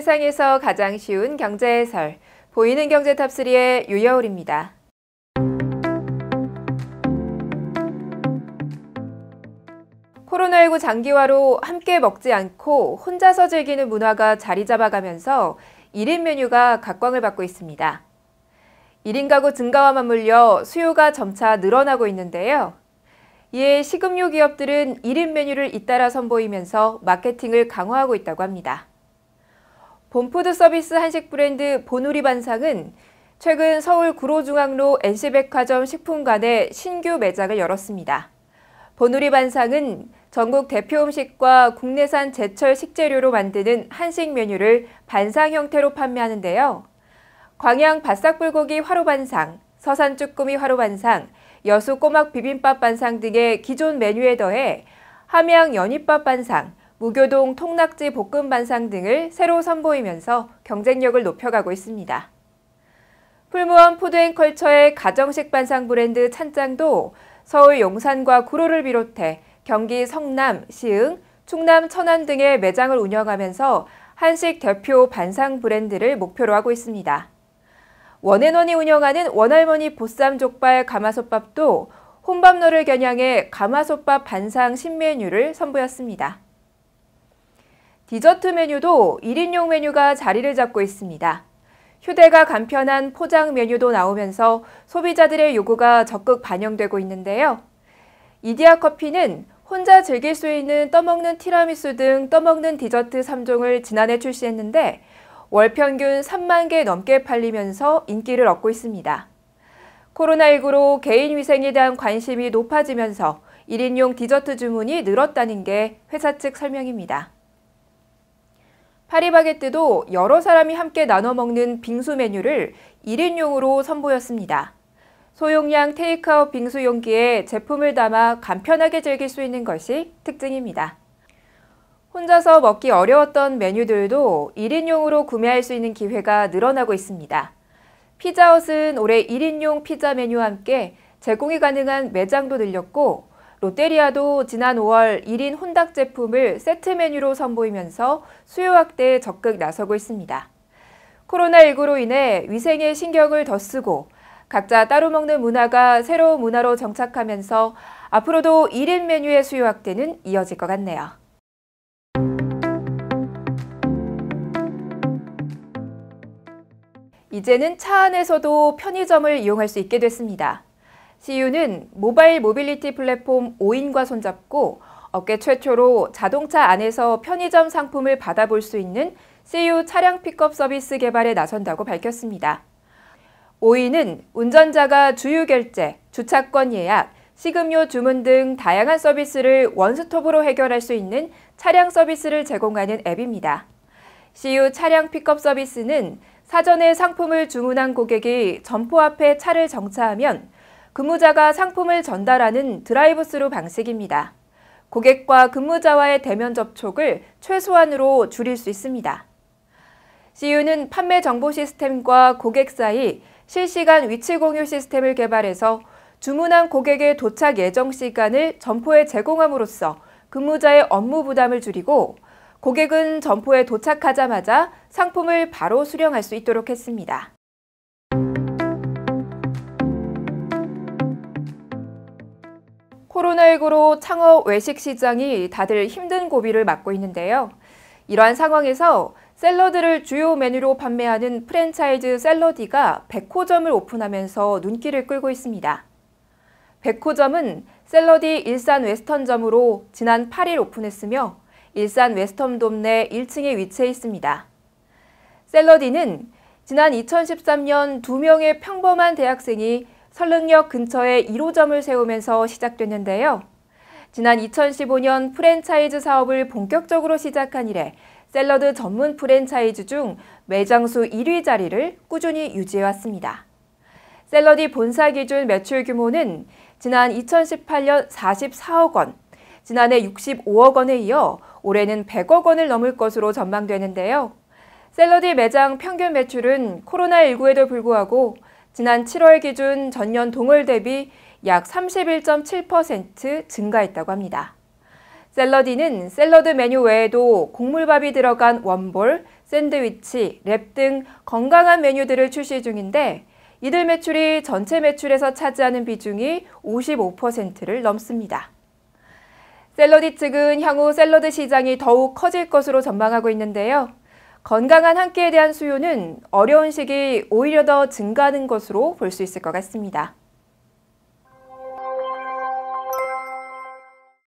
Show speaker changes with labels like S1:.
S1: 세상에서 가장 쉬운 경제 해설, 보이는 경제 탑3의 유여울입니다. 코로나19 장기화로 함께 먹지 않고 혼자서 즐기는 문화가 자리 잡아가면서 1인 메뉴가 각광을 받고 있습니다. 1인 가구 증가와 맞물려 수요가 점차 늘어나고 있는데요. 이에 식음료 기업들은 1인 메뉴를 잇따라 선보이면서 마케팅을 강화하고 있다고 합니다. 본푸드 서비스 한식 브랜드 보누리반상은 최근 서울 구로중앙로 NC백화점 식품관에 신규 매장을 열었습니다. 보누리반상은 전국 대표 음식과 국내산 제철 식재료로 만드는 한식 메뉴를 반상 형태로 판매하는데요. 광양 바싹불고기 화로반상, 서산 쭈꾸미 화로반상, 여수 꼬막 비빔밥 반상 등의 기존 메뉴에 더해 함양 연잎밥 반상, 무교동 통낙지 볶음 반상 등을 새로 선보이면서 경쟁력을 높여가고 있습니다. 풀무원 푸드앤컬처의 가정식 반상 브랜드 찬짱도 서울 용산과 구로를 비롯해 경기 성남, 시흥, 충남, 천안 등의 매장을 운영하면서 한식 대표 반상 브랜드를 목표로 하고 있습니다. 원앤원이 운영하는 원할머니 보쌈 족발 가마솥밥도 혼밥러를 겨냥해 가마솥밥 반상 신메뉴를 선보였습니다. 디저트 메뉴도 1인용 메뉴가 자리를 잡고 있습니다. 휴대가 간편한 포장 메뉴도 나오면서 소비자들의 요구가 적극 반영되고 있는데요. 이디야 커피는 혼자 즐길 수 있는 떠먹는 티라미수 등 떠먹는 디저트 3종을 지난해 출시했는데 월 평균 3만 개 넘게 팔리면서 인기를 얻고 있습니다. 코로나19로 개인 위생에 대한 관심이 높아지면서 1인용 디저트 주문이 늘었다는 게 회사 측 설명입니다. 파리바게뜨도 여러 사람이 함께 나눠 먹는 빙수 메뉴를 1인용으로 선보였습니다. 소용량 테이크아웃 빙수 용기에 제품을 담아 간편하게 즐길 수 있는 것이 특징입니다. 혼자서 먹기 어려웠던 메뉴들도 1인용으로 구매할 수 있는 기회가 늘어나고 있습니다. 피자헛은 올해 1인용 피자 메뉴와 함께 제공이 가능한 매장도 늘렸고 롯데리아도 지난 5월 1인 혼닭 제품을 세트 메뉴로 선보이면서 수요 확대에 적극 나서고 있습니다. 코로나19로 인해 위생에 신경을 더 쓰고 각자 따로 먹는 문화가 새로운 문화로 정착하면서 앞으로도 1인 메뉴의 수요 확대는 이어질 것 같네요. 이제는 차 안에서도 편의점을 이용할 수 있게 됐습니다. CU는 모바일 모빌리티 플랫폼 오인과 손잡고 업계 최초로 자동차 안에서 편의점 상품을 받아볼 수 있는 CU 차량 픽업 서비스 개발에 나선다고 밝혔습니다. 오인은 운전자가 주유 결제, 주차권 예약, 식음료 주문 등 다양한 서비스를 원스톱으로 해결할 수 있는 차량 서비스를 제공하는 앱입니다. CU 차량 픽업 서비스는 사전에 상품을 주문한 고객이 점포 앞에 차를 정차하면 근무자가 상품을 전달하는 드라이브스루 방식입니다. 고객과 근무자와의 대면 접촉을 최소한으로 줄일 수 있습니다. CU는 판매 정보 시스템과 고객 사이 실시간 위치 공유 시스템을 개발해서 주문한 고객의 도착 예정 시간을 점포에 제공함으로써 근무자의 업무 부담을 줄이고 고객은 점포에 도착하자마자 상품을 바로 수령할 수 있도록 했습니다. 코로나19로 창업 외식 시장이 다들 힘든 고비를 맞고 있는데요. 이러한 상황에서 샐러드를 주요 메뉴로 판매하는 프랜차이즈 샐러디가 100호점을 오픈하면서 눈길을 끌고 있습니다. 100호점은 샐러디 일산 웨스턴점으로 지난 8일 오픈했으며 일산 웨스턴돔 내 1층에 위치해 있습니다. 샐러디는 지난 2013년 2명의 평범한 대학생이 설릉역 근처에 1호점을 세우면서 시작됐는데요. 지난 2015년 프랜차이즈 사업을 본격적으로 시작한 이래 샐러드 전문 프랜차이즈 중 매장수 1위 자리를 꾸준히 유지해왔습니다. 샐러디 본사 기준 매출 규모는 지난 2018년 44억 원, 지난해 65억 원에 이어 올해는 100억 원을 넘을 것으로 전망되는데요. 샐러디 매장 평균 매출은 코로나19에도 불구하고 지난 7월 기준 전년 동월 대비 약 31.7% 증가했다고 합니다. 샐러디는 샐러드 메뉴 외에도 곡물밥이 들어간 원볼, 샌드위치, 랩 등 건강한 메뉴들을 출시 중인데 이들 매출이 전체 매출에서 차지하는 비중이 55%를 넘습니다. 샐러디 측은 향후 샐러드 시장이 더욱 커질 것으로 전망하고 있는데요. 건강한 한 끼에 대한 수요는 어려운 시기 오히려 더 증가하는 것으로 볼 수 있을 것 같습니다.